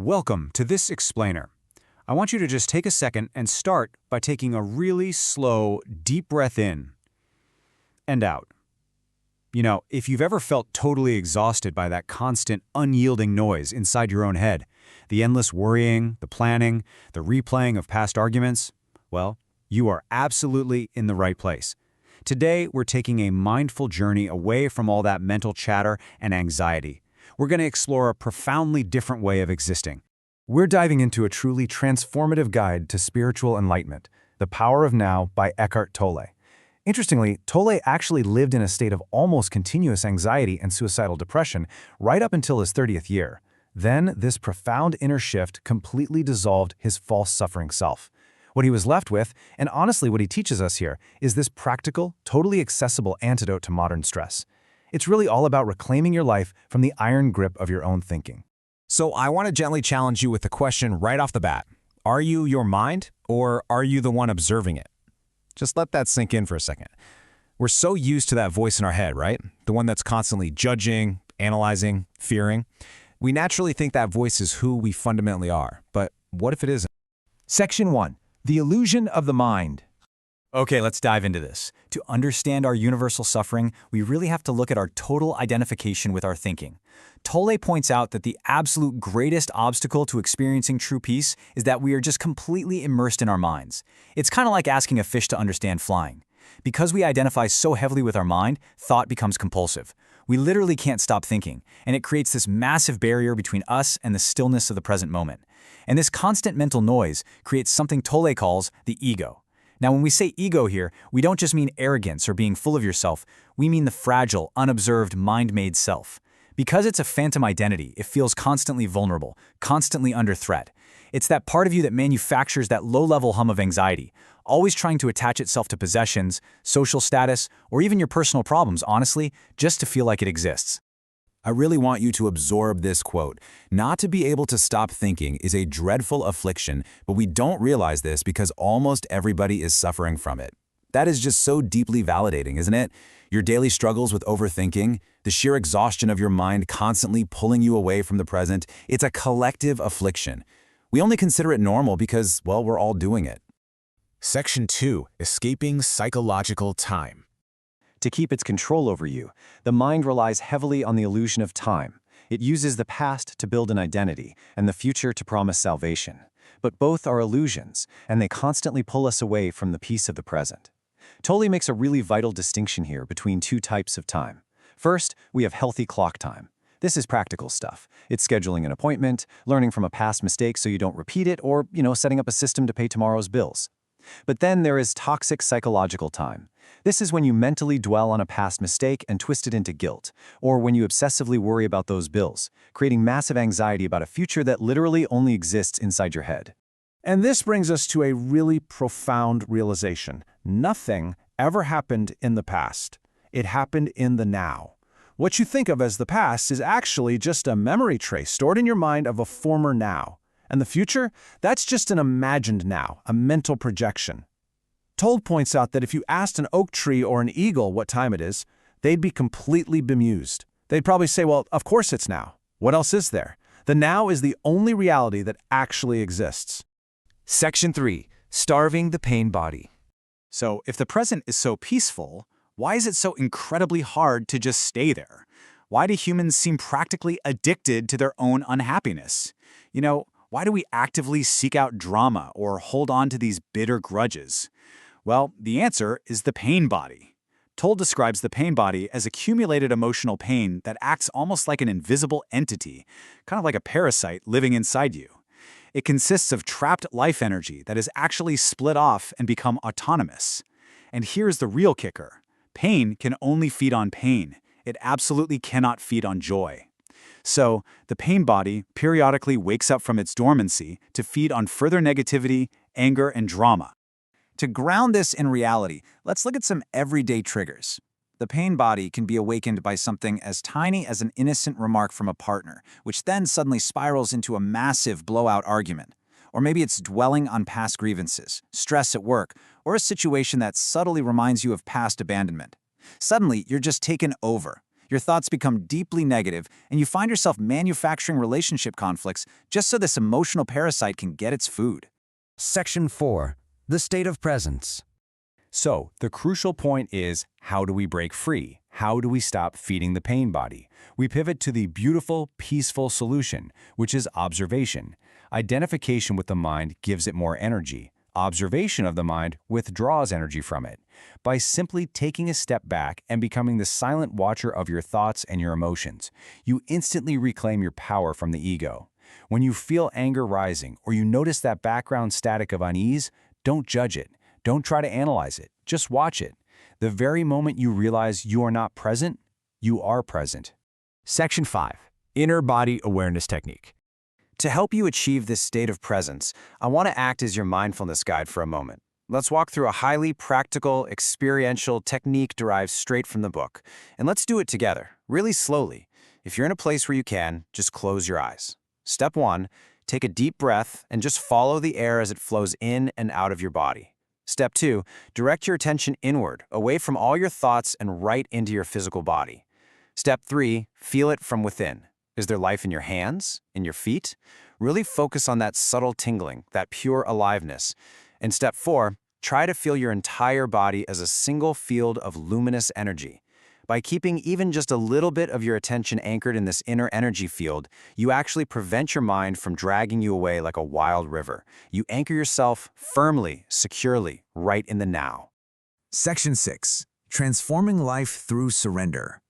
Welcome to this explainer. I want you to just take a second and start by taking a really slow, deep breath in and out. If you've ever felt totally exhausted by that constant, unyielding noise inside your own head, the endless worrying, the planning, the replaying of past arguments, well, you are absolutely in the right place. Today, we're taking a mindful journey away from all that mental chatter and anxiety. We're going to explore a profoundly different way of existing. We're diving into a truly transformative guide to spiritual enlightenment, The Power of Now by Eckhart Tolle. Interestingly, Tolle actually lived in a state of almost continuous anxiety and suicidal depression right up until his 30th year. Then, this profound inner shift completely dissolved his false suffering self. What he was left with, and honestly what he teaches us here, is this practical, totally accessible antidote to modern stress. It's really all about reclaiming your life from the iron grip of your own thinking. So I want to gently challenge you with the question right off the bat. Are you your mind, or are you the one observing it? Just let that sink in for a second. We're so used to that voice in our head, right? The one that's constantly judging, analyzing, fearing. We naturally think that voice is who we fundamentally are. But what if it isn't? Section 1. The Illusion of the Mind. Okay, let's dive into this. To understand our universal suffering, we really have to look at our total identification with our thinking. Tolle points out that the absolute greatest obstacle to experiencing true peace is that we are just completely immersed in our minds. It's kind of like asking a fish to understand flying. Because we identify so heavily with our mind, thought becomes compulsive. We literally can't stop thinking, and it creates this massive barrier between us and the stillness of the present moment. And this constant mental noise creates something Tolle calls the ego. Now, when we say ego here, we don't just mean arrogance or being full of yourself. We mean the fragile, unobserved, mind-made self. Because it's a phantom identity, it feels constantly vulnerable, constantly under threat. It's that part of you that manufactures that low-level hum of anxiety, always trying to attach itself to possessions, social status, or even your personal problems, honestly, just to feel like it exists. I really want you to absorb this quote. Not to be able to stop thinking is a dreadful affliction, but we don't realize this because almost everybody is suffering from it. That is just so deeply validating, isn't it? Your daily struggles with overthinking, the sheer exhaustion of your mind constantly pulling you away from the present, it's a collective affliction. We only consider it normal because, well, we're all doing it. Section 2. Escaping Psychological Time. To keep its control over you, the mind relies heavily on the illusion of time. It uses the past to build an identity and the future to promise salvation. But both are illusions, and they constantly pull us away from the peace of the present. Tolle makes a really vital distinction here between two types of time. First, we have healthy clock time. This is practical stuff. It's scheduling an appointment, learning from a past mistake so you don't repeat it, or, setting up a system to pay tomorrow's bills. But then there is toxic psychological time. This is when you mentally dwell on a past mistake and twist it into guilt, or when you obsessively worry about those bills, creating massive anxiety about a future that literally only exists inside your head. And this brings us to a really profound realization. Nothing ever happened in the past. It happened in the now. What you think of as the past is actually just a memory trace stored in your mind of a former now. And the future? That's just an imagined now, a mental projection. Tolle points out that if you asked an oak tree or an eagle what time it is, they'd be completely bemused. They'd probably say, well, of course it's now. What else is there? The now is the only reality that actually exists. Section 3. Starving the Pain Body. So, if the present is so peaceful, why is it so incredibly hard to just stay there? Why do humans seem practically addicted to their own unhappiness? Why do we actively seek out drama or hold on to these bitter grudges? Well, the answer is the pain body. Tolle describes the pain body as accumulated emotional pain that acts almost like an invisible entity, kind of like a parasite living inside you. It consists of trapped life energy that is actually split off and become autonomous. And here's the real kicker. Pain can only feed on pain. It absolutely cannot feed on joy. So, the pain body periodically wakes up from its dormancy to feed on further negativity, anger, and drama. To ground this in reality, let's look at some everyday triggers. The pain body can be awakened by something as tiny as an innocent remark from a partner, which then suddenly spirals into a massive blowout argument. Or maybe it's dwelling on past grievances, stress at work, or a situation that subtly reminds you of past abandonment. Suddenly, you're just taken over. Your thoughts become deeply negative, and you find yourself manufacturing relationship conflicts just so this emotional parasite can get its food. Section 4. The state of presence. So, the crucial point is, how do we break free? How do we stop feeding the pain body? We pivot to the beautiful, peaceful solution, which is observation. Identification with the mind gives it more energy. Observation of the mind withdraws energy from it. By simply taking a step back and becoming the silent watcher of your thoughts and your emotions, you instantly reclaim your power from the ego. When you feel anger rising or you notice that background static of unease, don't judge it. Don't try to analyze it. Just watch it. The very moment you realize you are not present, you are present. Section 5. Inner body awareness technique. To help you achieve this state of presence, I want to act as your mindfulness guide for a moment. Let's walk through a highly practical, experiential technique derived straight from the book. And let's do it together, really slowly. If you're in a place where you can, just close your eyes. Step 1, take a deep breath and just follow the air as it flows in and out of your body. Step 2, direct your attention inward, away from all your thoughts and right into your physical body. Step 3, feel it from within. Is there life in your hands, in your feet? Really focus on that subtle tingling, that pure aliveness. And step 4, try to feel your entire body as a single field of luminous energy. By keeping even just a little bit of your attention anchored in this inner energy field, you actually prevent your mind from dragging you away like a wild river. You anchor yourself firmly, securely, right in the now. Section 6. Transforming life through surrender.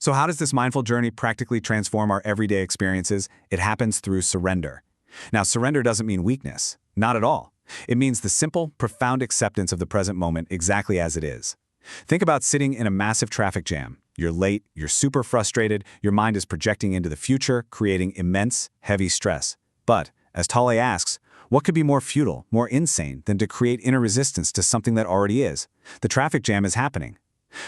So how does this mindful journey practically transform our everyday experiences? It happens through surrender. Now, surrender doesn't mean weakness. Not at all. It means the simple, profound acceptance of the present moment exactly as it is. Think about sitting in a massive traffic jam. You're late, you're super frustrated, your mind is projecting into the future, creating immense, heavy stress. But, as Tolle asks, what could be more futile, more insane than to create inner resistance to something that already is? The traffic jam is happening.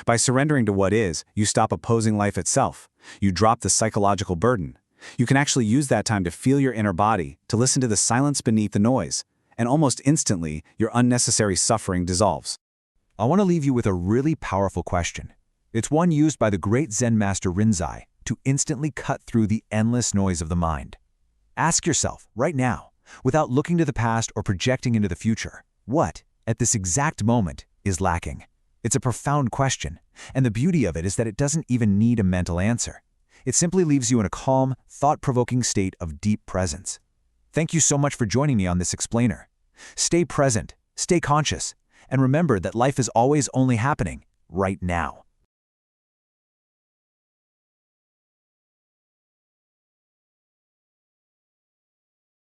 By surrendering to what is, you stop opposing life itself. You drop the psychological burden. You can actually use that time to feel your inner body, to listen to the silence beneath the noise. And almost instantly, your unnecessary suffering dissolves. I want to leave you with a really powerful question. It's one used by the great Zen master Rinzai to instantly cut through the endless noise of the mind. Ask yourself, right now, without looking to the past or projecting into the future, what, at this exact moment, is lacking? It's a profound question, and the beauty of it is that it doesn't even need a mental answer. It simply leaves you in a calm, thought-provoking state of deep presence. Thank you so much for joining me on this explainer. Stay present, stay conscious, and remember that life is always only happening right now.